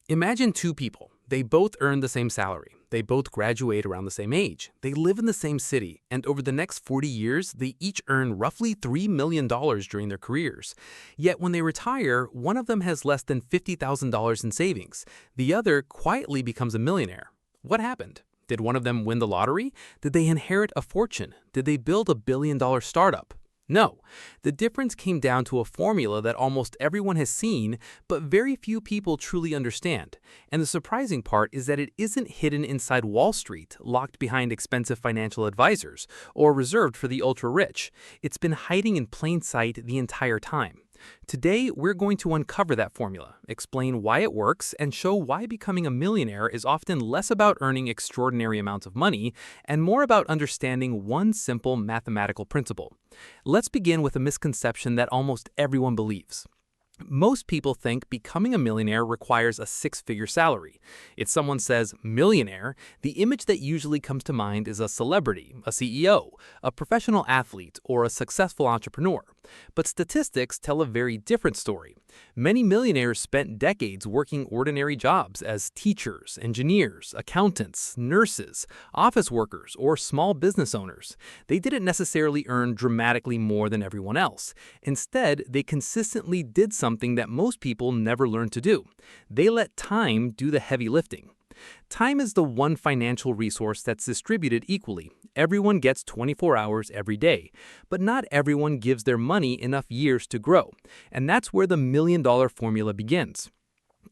Imagine two people. They both earn the same salary. They both graduate around the same age. They live in the same city, and over the next 40 years, they each earn roughly $3 million during their careers. Yet when they retire, one of them has less than $50,000 in savings. The other quietly becomes a millionaire. What happened? Did one of them win the lottery? Did they inherit a fortune? Did they build a billion-dollar startup? No, the difference came down to a formula that almost everyone has seen, but very few people truly understand. And the surprising part is that it isn't hidden inside Wall Street, locked behind expensive financial advisors, or reserved for the ultra-rich. It's been hiding in plain sight the entire time. Today, we're going to uncover that formula, explain why it works, and show why becoming a millionaire is often less about earning extraordinary amounts of money and more about understanding one simple mathematical principle. Let's begin with a misconception that almost everyone believes. Most people think becoming a millionaire requires a six-figure salary. If someone says millionaire, the image that usually comes to mind is a celebrity, a CEO, a professional athlete, or a successful entrepreneur. But statistics tell a very different story. Many millionaires spent decades working ordinary jobs as teachers, engineers, accountants, nurses, office workers, or small business owners. They didn't necessarily earn dramatically more than everyone else. Instead, they consistently did something that most people never learn to do. They let time do the heavy lifting. Time is the one financial resource that's distributed equally. Everyone gets 24 hours every day, but not everyone gives their money enough years to grow. And that's where the million-dollar formula begins.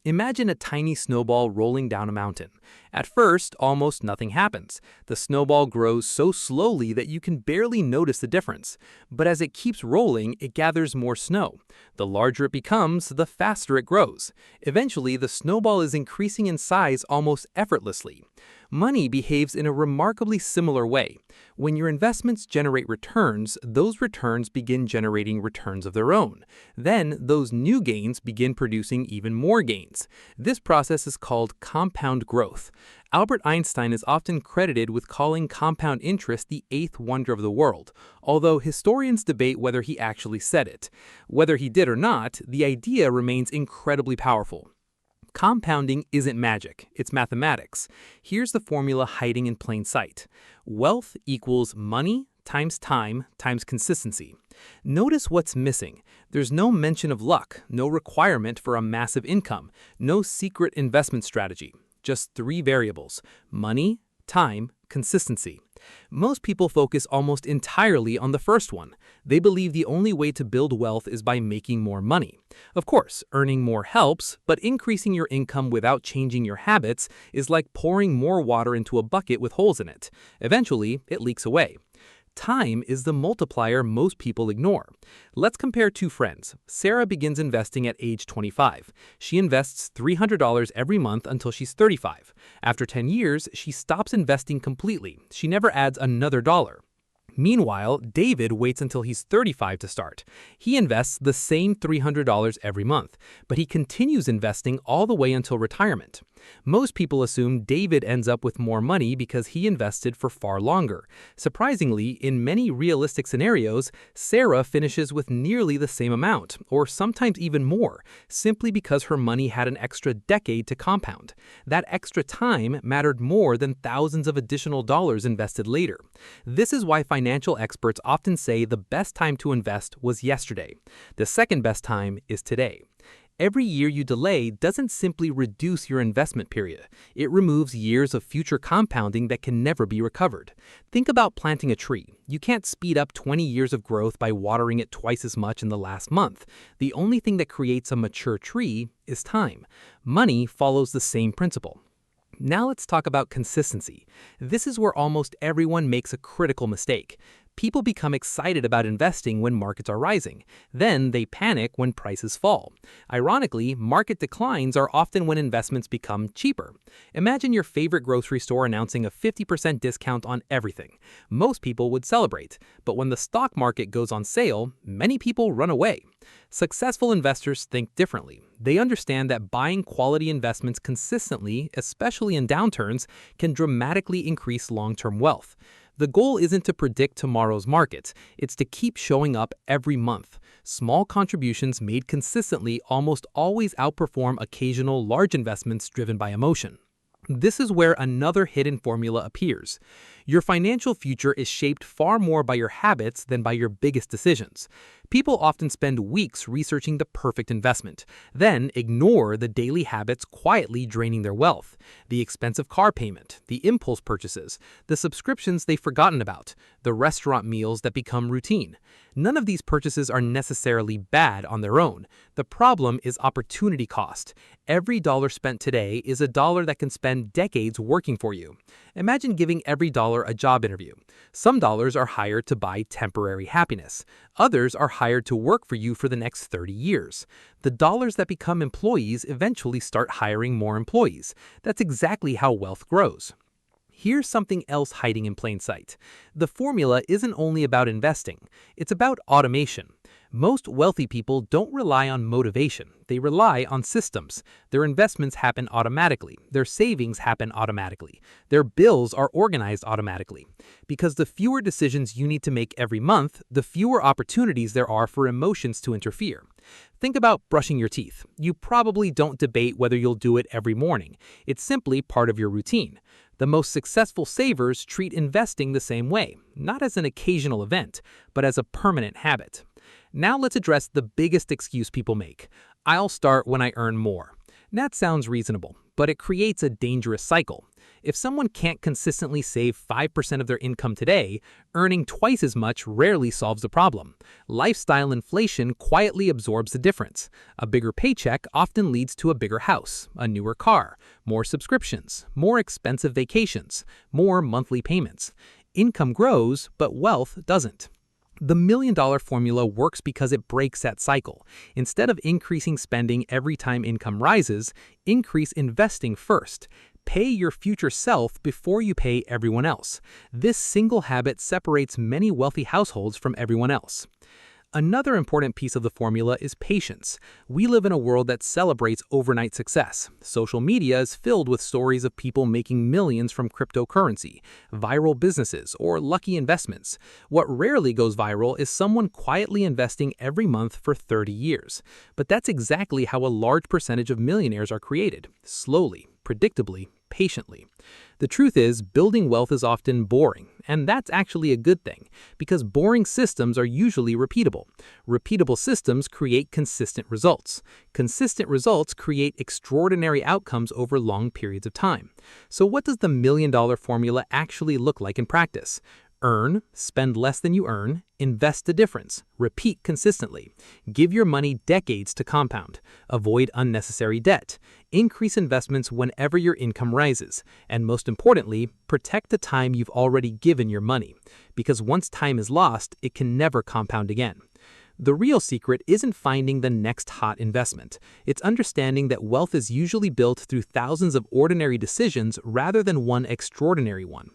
Imagine a tiny snowball rolling down a mountain. At first, almost nothing happens. The snowball grows so slowly that you can barely notice the difference. But as it keeps rolling, it gathers more snow. The larger it becomes, the faster it grows. Eventually, the snowball is increasing in size almost effortlessly. Money behaves in a remarkably similar way. When your investments generate returns, those returns begin generating returns of their own. Then, those new gains begin producing even more gains. This process is called compound growth. Albert Einstein is often credited with calling compound interest the eighth wonder of the world, although historians debate whether he actually said it. Whether he did or not, the idea remains incredibly powerful. Compounding isn't magic, it's mathematics. Here's the formula hiding in plain sight. Wealth equals money times time times consistency. Notice what's missing. There's no mention of luck, no requirement for a massive income, no secret investment strategy. Just three variables: money, time, consistency. Most people focus almost entirely on the first one. They believe the only way to build wealth is by making more money. Of course, earning more helps, but increasing your income without changing your habits is like pouring more water into a bucket with holes in it. Eventually, it leaks away. Time is the multiplier most people ignore. Let's compare two friends. Sarah begins investing at age 25. She invests $300 every month until she's 35. After 10 years, she stops investing completely. She never adds another dollar. Meanwhile, David waits until he's 35 to start. He invests the same $300 every month, but he continues investing all the way until retirement. Most people assume David ends up with more money because he invested for far longer. Surprisingly, in many realistic scenarios, Sarah finishes with nearly the same amount, or sometimes even more, simply because her money had an extra decade to compound. That extra time mattered more than thousands of additional dollars invested later. This is why financial experts often say the best time to invest was yesterday. The second best time is today. Every year you delay doesn't simply reduce your investment period. It removes years of future compounding that can never be recovered. Think about planting a tree. You can't speed up 20 years of growth by watering it twice as much in the last month. The only thing that creates a mature tree is time. Money follows the same principle. Now let's talk about consistency. This is where almost everyone makes a critical mistake. People become excited about investing when markets are rising. Then they panic when prices fall. Ironically, market declines are often when investments become cheaper. Imagine your favorite grocery store announcing a 50% discount on everything. Most people would celebrate, but when the stock market goes on sale, many people run away. Successful investors think differently. They understand that buying quality investments consistently, especially in downturns, can dramatically increase long-term wealth. The goal isn't to predict tomorrow's markets, it's to keep showing up every month. Small contributions made consistently almost always outperform occasional large investments driven by emotion. This is where another hidden formula appears. Your financial future is shaped far more by your habits than by your biggest decisions. People often spend weeks researching the perfect investment, then ignore the daily habits quietly draining their wealth. The expensive car payment, the impulse purchases, the subscriptions they've forgotten about, the restaurant meals that become routine. None of these purchases are necessarily bad on their own. The problem is opportunity cost. Every dollar spent today is a dollar that can spend decades working for you. Imagine giving every dollar a job interview. Some dollars are hired to buy temporary happiness. Others are hired to work for you for the next 30 years. The dollars that become employees eventually start hiring more employees. That's exactly how wealth grows. Here's something else hiding in plain sight. The formula isn't only about investing, it's about automation. Most wealthy people don't rely on motivation, they rely on systems. Their investments happen automatically, their savings happen automatically, their bills are organized automatically. Because the fewer decisions you need to make every month, the fewer opportunities there are for emotions to interfere. Think about brushing your teeth. You probably don't debate whether you'll do it every morning. It's simply part of your routine. The most successful savers treat investing the same way, not as an occasional event, but as a permanent habit. Now let's address the biggest excuse people make. I'll start when I earn more. That sounds reasonable, but it creates a dangerous cycle. If someone can't consistently save 5% of their income today, earning twice as much rarely solves the problem. Lifestyle inflation quietly absorbs the difference. A bigger paycheck often leads to a bigger house, a newer car, more subscriptions, more expensive vacations, more monthly payments. Income grows, but wealth doesn't. The million-dollar formula works because it breaks that cycle. Instead of increasing spending every time income rises, increase investing first. Pay your future self before you pay everyone else. This single habit separates many wealthy households from everyone else. Another important piece of the formula is patience. We live in a world that celebrates overnight success. Social media is filled with stories of people making millions from cryptocurrency, viral businesses, or lucky investments. What rarely goes viral is someone quietly investing every month for 30 years. But that's exactly how a large percentage of millionaires are created, slowly, predictably, patiently. The truth is, building wealth is often boring, and that's actually a good thing, because boring systems are usually repeatable. Repeatable systems create consistent results. Consistent results create extraordinary outcomes over long periods of time. So what does the million-dollar formula actually look like in practice? Earn, spend less than you earn, invest the difference, repeat consistently. Give your money decades to compound. Avoid unnecessary debt. Increase investments whenever your income rises. And most importantly, protect the time you've already given your money. Because once time is lost, it can never compound again. The real secret isn't finding the next hot investment. It's understanding that wealth is usually built through thousands of ordinary decisions rather than one extraordinary one.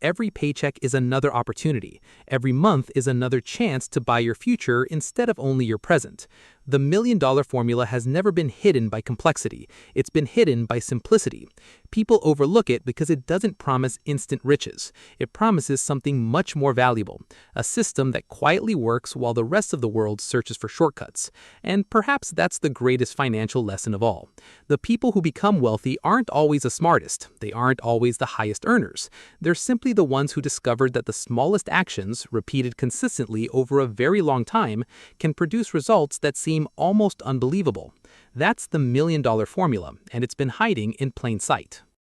Every paycheck is another opportunity. Every month is another chance to buy your future instead of only your present. The million-dollar formula has never been hidden by complexity. It's been hidden by simplicity. People overlook it because it doesn't promise instant riches. It promises something much more valuable, a system that quietly works while the rest of the world searches for shortcuts. And perhaps that's the greatest financial lesson of all. The people who become wealthy aren't always the smartest. They aren't always the highest earners. They're simply the ones who discovered that the smallest actions, repeated consistently over a very long time, can produce results that seem almost unbelievable. That's the million-dollar formula, and it's been hiding in plain sight.